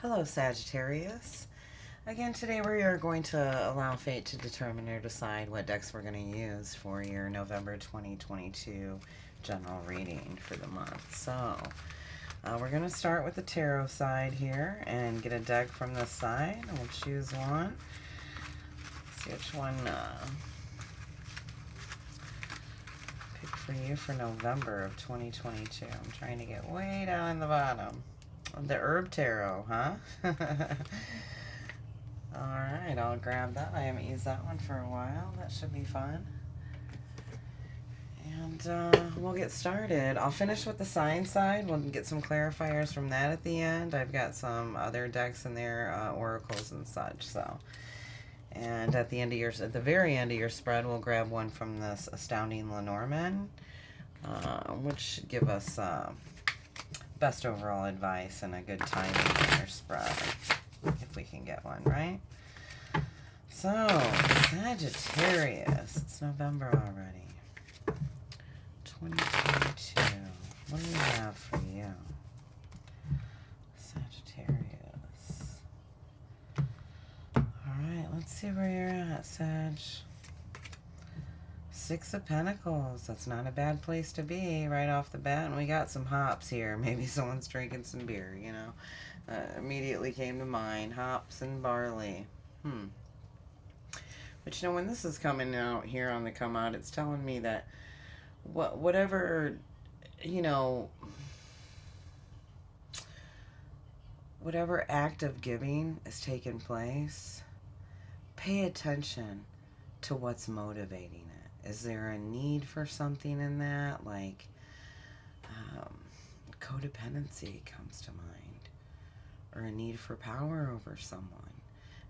Hello, Sagittarius. Again, today we are going to allow fate to determine or decide what decks we're going to use for your November 2022 general reading for the month. So, we're going to start with the tarot side here and get a deck from this side. We'll choose one. See which one pick for you for November of 2022. I'm trying to get way down in the bottom. The herb tarot, huh? Alright, I'll grab that. I haven't used that one for a while. That should be fun. And we'll get started. I'll finish with the sign side. We'll get some clarifiers from that at the end. I've got some other decks in there, oracles and such. So, and at the end of your, at the very end of your spread, we'll grab one from this Astounding Lenormand, which should give us best overall advice and a good timing in your spread, if we can get one, right? So, Sagittarius, it's November already. 2022. What do we have for you? Sagittarius. Alright, let's see where you're at, Sag. Six of Pentacles. That's not a bad place to be right off the bat. And we got some hops here. Maybe someone's drinking some beer, you know. Immediately came to mind. Hops and barley. But you know, when this is coming out here on the come out, it's telling me that whatever, you know, whatever act of giving is taking place, pay attention to what's motivating it. Is there a need for something in that? Like, codependency comes to mind. Or a need for power over someone.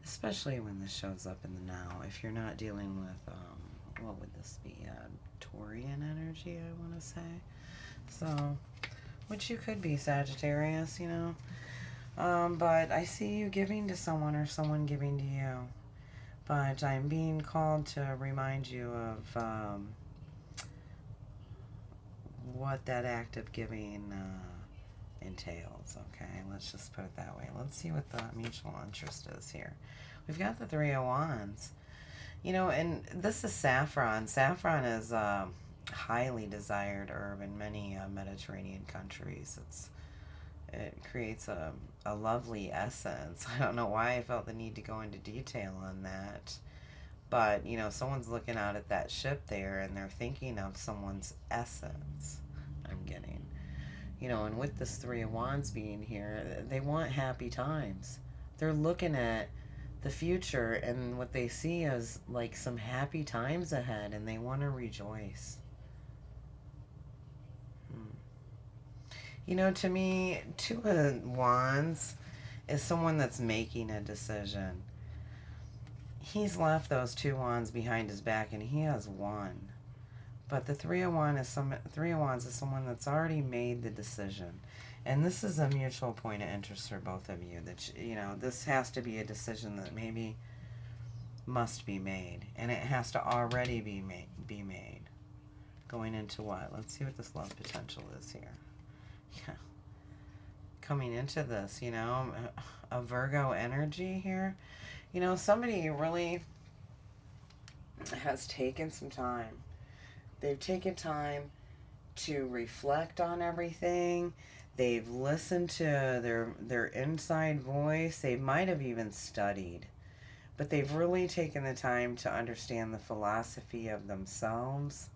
Especially when this shows up in the now. If you're not dealing with, what would this be? Taurian energy, I want to say. So, which you could be, Sagittarius, you know. But I see you giving to someone or someone giving to you. But I'm being called to remind you of what that act of giving entails, okay? Let's just put it that way. Let's see what the mutual interest is here. We've got the Three of Wands. You know, and this is saffron. Saffron is a highly desired herb in many Mediterranean countries. It creates a lovely essence. I don't know why I felt the need to go into detail on that. But, you know, someone's looking out at that ship there and they're thinking of someone's essence, I'm getting. You know, and with this Three of Wands being here, they want happy times. They're looking at the future and what they see is like some happy times ahead and they want to rejoice. You know, to me, Two of Wands is someone that's making a decision. He's left those two wands behind his back and he has one. But the Three of Wands is someone that's already made the decision. And this is a mutual point of interest for both of you. That, you know, this has to be a decision that maybe must be made. And it has to already be made. Going into what? Let's see what this love potential is here. Yeah. Coming into this, you know, a Virgo energy here. You know, somebody really has taken some time. They've taken time to reflect on everything. They've listened to their inside voice. They might have even studied. But they've really taken the time to understand the philosophy of themselves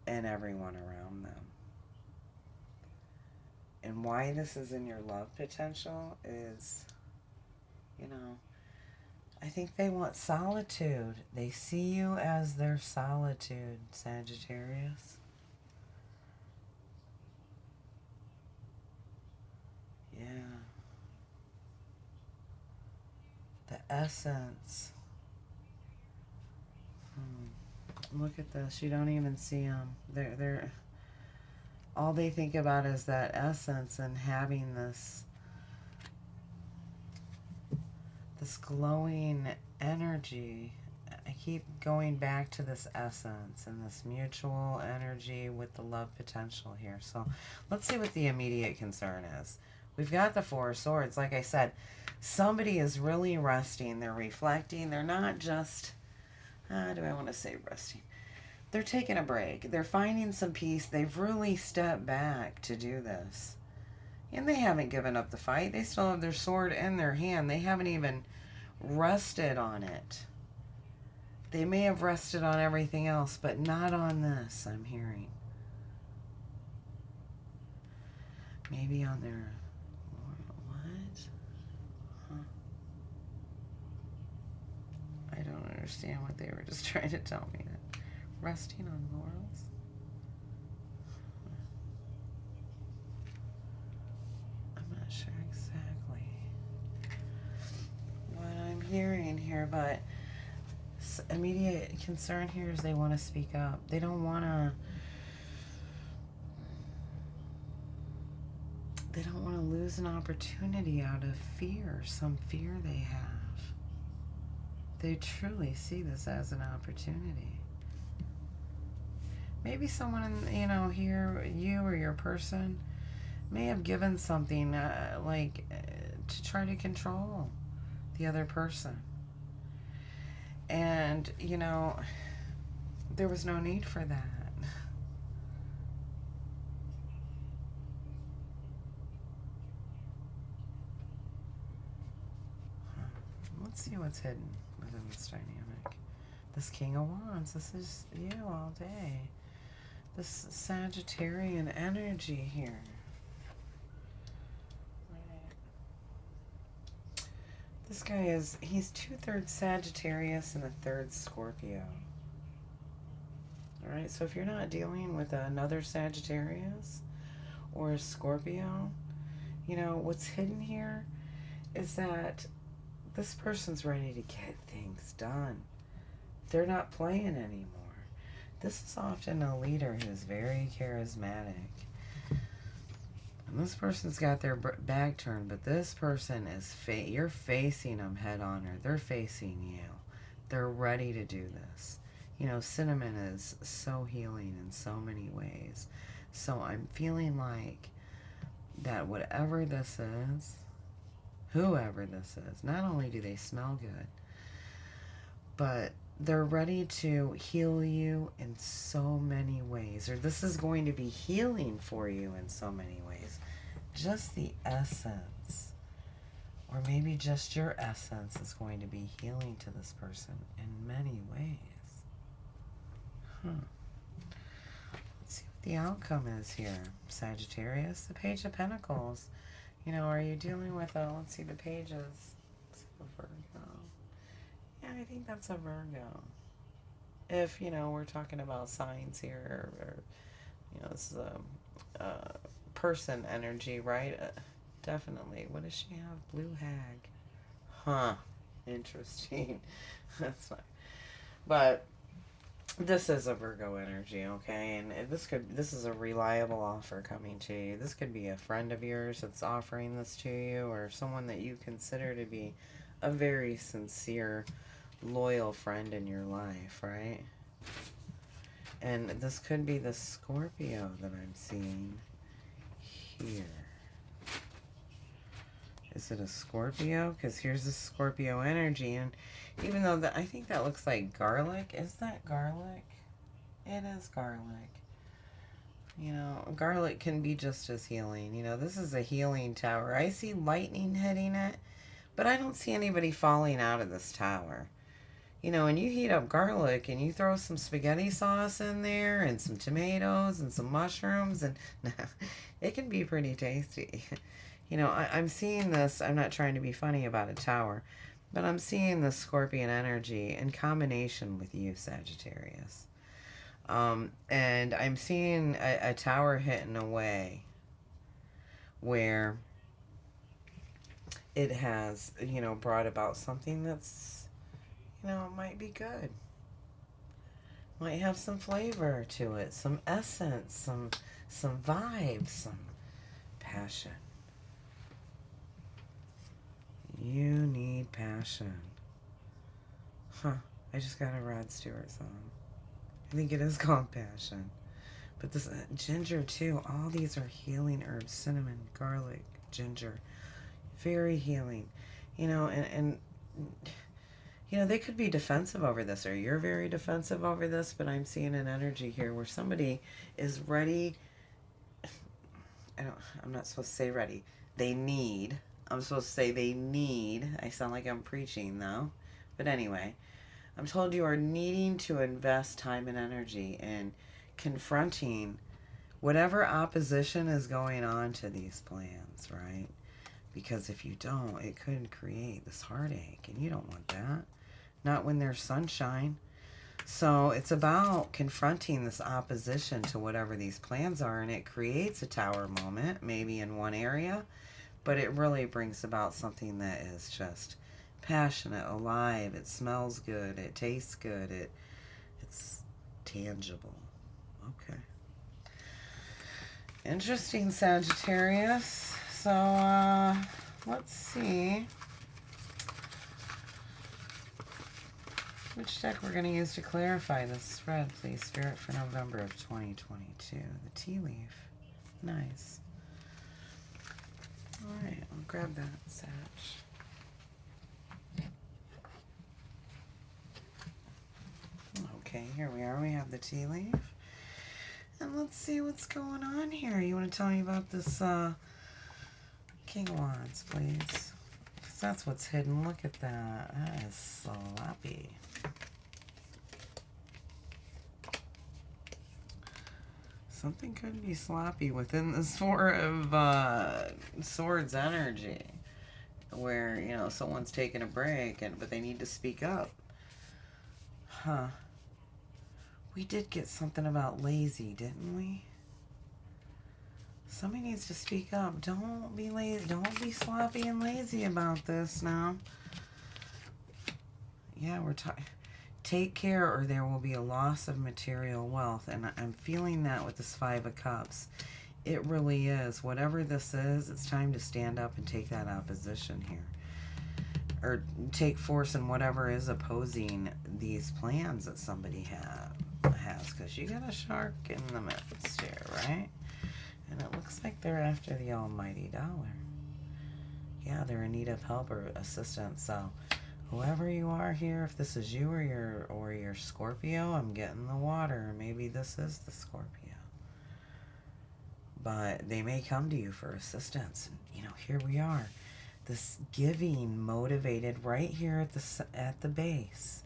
and everyone around them. And why this is in your love potential is, you know, I think they want solitude. They see you as their solitude, Sagittarius. Yeah. The essence. Look at this. You don't even see them. They're all they think about is that essence and having this glowing energy. I keep going back to this essence and this mutual energy with the love potential here. So let's see what the immediate concern is. We've got the Four of Swords. Like I said, somebody is really resting. They're reflecting. They're not just, do I want to say resting? They're taking a break. They're finding some peace. They've really stepped back to do this. And they haven't given up the fight. They still have their sword in their hand. They haven't even rested on it. They may have rested on everything else, but not on this, I'm hearing. Maybe on their... What? Huh. I don't understand what they were just trying to tell me. That resting on laurels? I'm not sure exactly what I'm hearing here, but immediate concern here is they want to speak up. They don't want to... They don't want to lose an opportunity out of fear, some fear they have. They truly see this as an opportunity. Maybe someone, you know, here, you or your person, may have given something to try to control the other person. And, you know, there was no need for that. Let's see what's hidden within this dynamic. This King of Wands, this is you all day. This Sagittarian energy here. This guy is, he's 2/3 Sagittarius and 1/3 Scorpio. Alright, so if you're not dealing with another Sagittarius or a Scorpio, you know, what's hidden here is that this person's ready to get things done. They're not playing anymore. This is often a leader who's very charismatic. And this person's got their back turned, but this person is, you're facing them head on, or they're facing you. They're ready to do this. You know, cinnamon is so healing in so many ways. So I'm feeling like that whatever this is, whoever this is, not only do they smell good, but they're ready to heal you in so many ways. Or this is going to be healing for you in so many ways. Just the essence, or maybe just your essence, is going to be healing to this person in many ways. Let's see what the outcome is here. Sagittarius, the Page of Pentacles. You know, are you dealing with let's see the pages. A Virgo. Yeah, I think that's a Virgo. If, you know, we're talking about signs here, or you know, this is a person energy, right? Definitely. What does she have? Blue hag. Huh. Interesting. That's fine. But this is a Virgo energy, okay? And this is a reliable offer coming to you. This could be a friend of yours that's offering this to you, or someone that you consider to be a very sincere, loyal friend in your life, right? And this could be the Scorpio that I'm seeing here. Is it a Scorpio? Because here's the Scorpio energy, and even though I think that looks like garlic. Is that garlic? It is garlic. You know, garlic can be just as healing. You know, this is a healing tower. I see lightning hitting it, but I don't see anybody falling out of this tower. You know, when you heat up garlic and you throw some spaghetti sauce in there and some tomatoes and some mushrooms, and it can be pretty tasty. You know, I'm seeing this. I'm not trying to be funny about a tower, but I'm seeing the Scorpion energy in combination with you, Sagittarius. And I'm seeing a tower hitting away where it has, you know, brought about something that's, you know, might be good. Might have some flavor to it, some essence, some vibes, some passion. You need passion. Huh. I just got a Rod Stewart song. I think it is called Passion. But this ginger too. All these are healing herbs. Cinnamon, garlic, ginger. Very healing. You know, and you know, they could be defensive over this, or you're very defensive over this, but I'm seeing an energy here where somebody is ready. I'm not supposed to say ready. They need. I'm supposed to say they need. I sound like I'm preaching, though. But anyway, I'm told you are needing to invest time and energy in confronting whatever opposition is going on to these plans, right? Because if you don't, it could create this heartache, and you don't want that. Not when there's sunshine. So it's about confronting this opposition to whatever these plans are, and it creates a tower moment, maybe in one area, but it really brings about something that is just passionate, alive, it smells good, it tastes good, it's tangible. Okay. Interesting, Sagittarius. So, let's see which deck we're going to use to clarify this spread, please, Spirit, for November of 2022. The tea leaf. Nice. All right, I'll grab that, Sag. Okay, here we are. We have the tea leaf. And let's see what's going on here. You want to tell me about this King of Wands, please? Because that's what's hidden. Look at that. That is sloppy. Something could be sloppy within this Four of Swords energy, where, you know, someone's taking a break, but they need to speak up. Huh. We did get something about lazy, didn't we? Somebody needs to speak up. Don't be lazy. Don't be sloppy and lazy about this now. Yeah, we're talking. Take care, or there will be a loss of material wealth. And I'm feeling that with this Five of Cups. It really is. Whatever this is, it's time to stand up and take that opposition here. Or take force in whatever is opposing these plans that somebody has. Because you got a shark in the midst here, right? And it looks like they're after the almighty dollar. Yeah, they're in need of help or assistance. So whoever you are here, if this is you or your Scorpio, I'm getting the water. Maybe this is the Scorpio. But they may come to you for assistance. You know, here we are. This giving motivated right here at the base.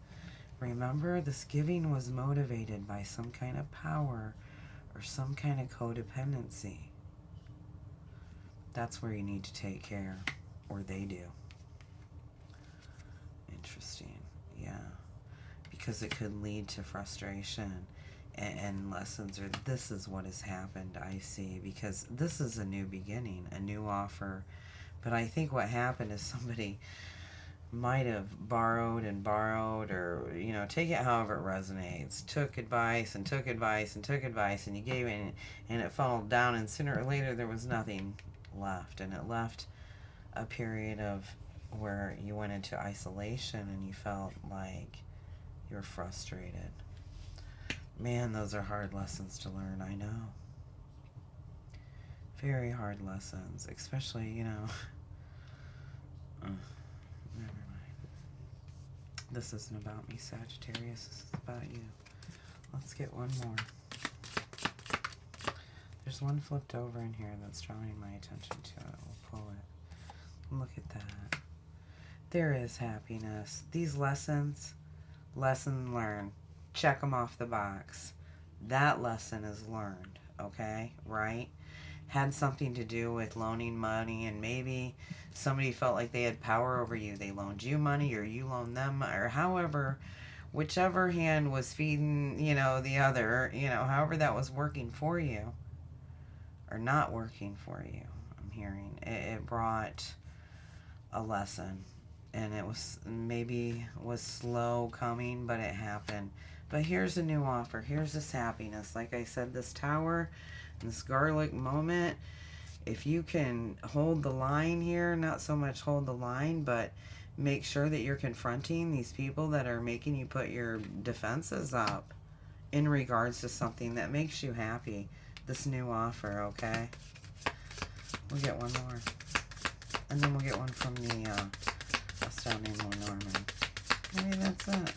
Remember, this giving was motivated by some kind of power or some kind of codependency. That's where you need to take care, or they do. Interesting, yeah. Because it could lead to frustration and lessons, or this is what has happened, I see. Because this is a new beginning, a new offer. But I think what happened is somebody might have borrowed, or, you know, take it however it resonates. Took advice, and you gave it, and it funneled down, and sooner or later there was nothing left. And it left a period of where you went into isolation and you felt like you were frustrated. Man, those are hard lessons to learn, I know. Very hard lessons, especially, you know. Never mind. This isn't about me, Sagittarius. This is about you. Let's get one more. There's one flipped over in here that's drawing my attention to it. We'll pull it. Look at that. There is happiness. These lessons, lesson learned. Check them off the box. That lesson is learned, okay? Right? Had something to do with loaning money, and maybe somebody felt like they had power over you. They loaned you money, or you loaned them, or however, whichever hand was feeding, you know, the other, you know, however that was working for you, or not working for you, I'm hearing. It brought a lesson, and it was maybe was slow coming, but it happened. But here's a new offer. Here's this happiness. Like I said, this tower, this garlic moment, if you can hold the line here, not so much hold the line, but make sure that you're confronting these people that are making you put your defenses up in regards to something that makes you happy. This new offer, okay? We'll get one more. And then we'll get one from the Astounding Lenormand. Maybe that's it.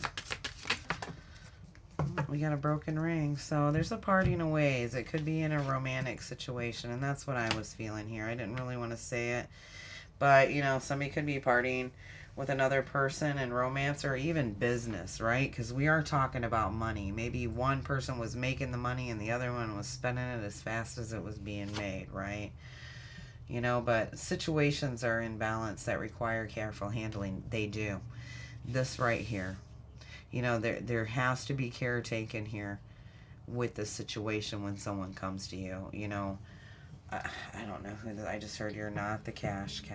We got a broken ring. So there's a parting of ways. It could be in a romantic situation. And that's what I was feeling here. I didn't really want to say it. But, you know, somebody could be partying with another person in romance or even business, right? Because we are talking about money. Maybe one person was making the money and the other one was spending it as fast as it was being made, right? You know, but situations are in balance that require careful handling. They do. This right here. You know, there has to be care taken here with the situation when someone comes to you. You know, I don't know who I just heard you're not the cash cow.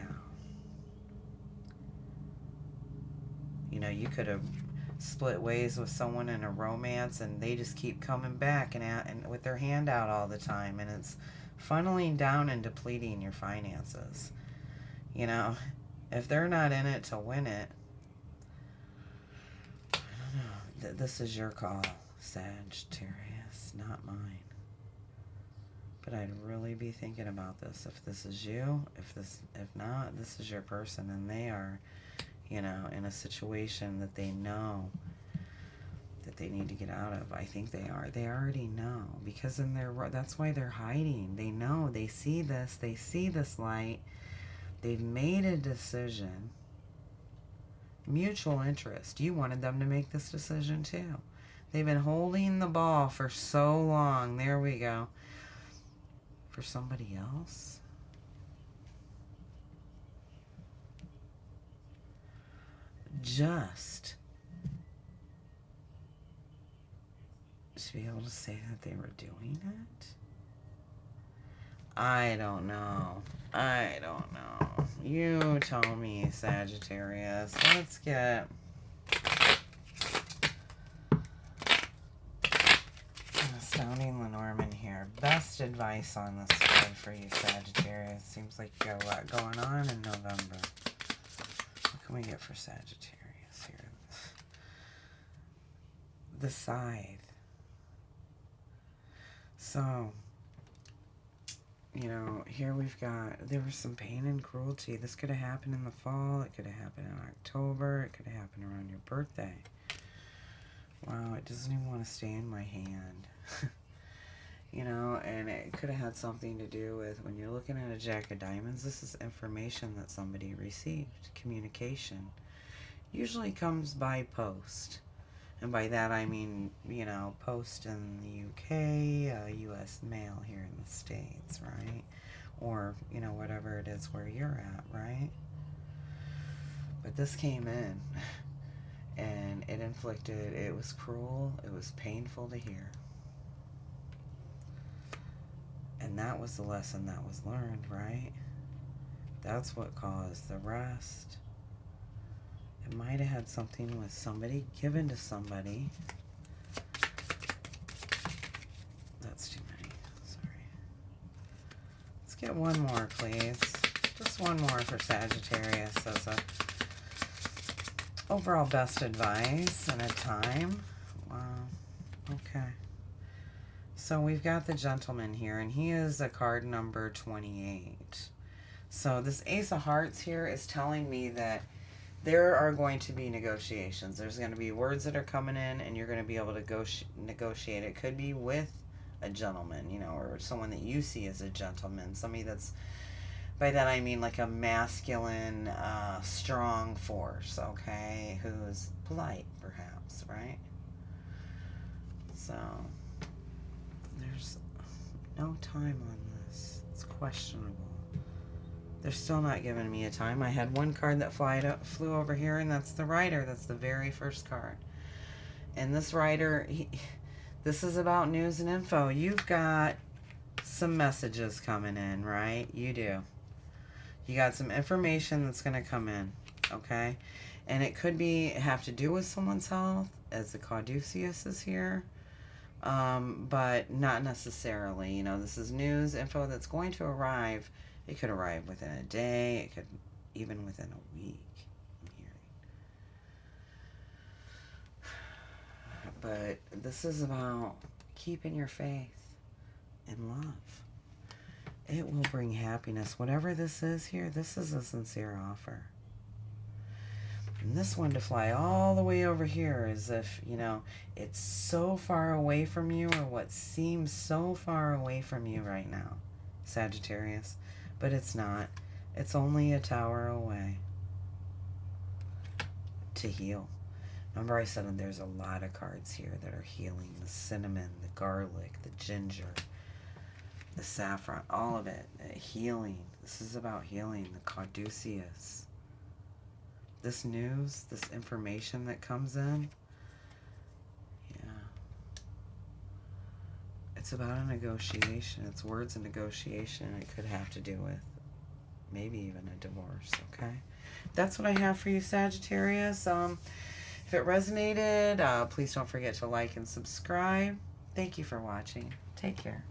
You know, you could have split ways with someone in a romance and they just keep coming back and with their hand out all the time, and it's funneling down and depleting your finances. You know, if they're not in it to win it, I don't know. This is your call, Sagittarius, not mine. But I'd really be thinking about this. If this is you, if not, this is your person, and they are, you know, in a situation that they know that they need to get out of. I think they are. They already know, because that's why they're hiding. They know. They see this. They see this light. They've made a decision. Mutual interest. You wanted them to make this decision too. They've been holding the ball for so long. There we go. For somebody else. Just to be able to say that they were doing it? I don't know. I don't know. You tell me, Sagittarius. Let's get Astounding Lenormand here. Best advice on this spread for you, Sagittarius. Seems like you got a lot going on in November. What can we get for Sagittarius here? The Scythe. So, you know, here we've got, there was some pain and cruelty. This could have happened in the fall. It could have happened in October. It could have happened around your birthday. Wow, it doesn't even want to stay in my hand. You know, and it could have had something to do with, when you're looking at a Jack of Diamonds, this is information that somebody received. Communication usually comes by post. And by that I mean, you know, post in the UK, US mail here in the States, right? Or, you know, whatever it is where you're at, right? But this came in, and it inflicted, it was cruel, it was painful to hear. And that was the lesson that was learned, right? That's what caused the rest. It might have had something with somebody given to somebody. That's too many. Sorry. Let's get one more, please. Just one more for Sagittarius as a overall best advice and a time. Wow. Okay. So we've got the gentleman here, and he is a card number 28. So this Ace of Hearts here is telling me that there are going to be negotiations. There's going to be words that are coming in, and you're going to be able to negotiate. It could be with a gentleman, you know, or someone that you see as a gentleman. Somebody that's, by that I mean like a masculine, strong force, okay? Who's polite, perhaps, right? So there's no time on this. It's questionable. They're still not giving me a time. I had one card that flew over here, and that's the Rider. That's the very first card. And this Rider, this is about news and info. You've got some messages coming in, right? You do. You got some information that's going to come in, okay? And it could have to do with someone's health, as the Caduceus is here. But not necessarily. You know, this is news, info that's going to arrive. It could arrive within a day. It could even within a week. I'm hearing. But this is about keeping your faith in love. It will bring happiness. Whatever this is here, this is a sincere offer. And this one to fly all the way over here as if, you know, it's so far away from you, or what seems so far away from you right now, Sagittarius. But it's not. It's only a tower away to heal. Remember I said there's a lot of cards here that are healing. The cinnamon, the garlic, the ginger, the saffron, all of it. Healing. This is about healing. The caduceus. This news, this information that comes in, yeah. It's about a negotiation. It's words of negotiation. It could have to do with maybe even a divorce, okay? That's what I have for you, Sagittarius. If it resonated, please don't forget to like and subscribe. Thank you for watching. Take care.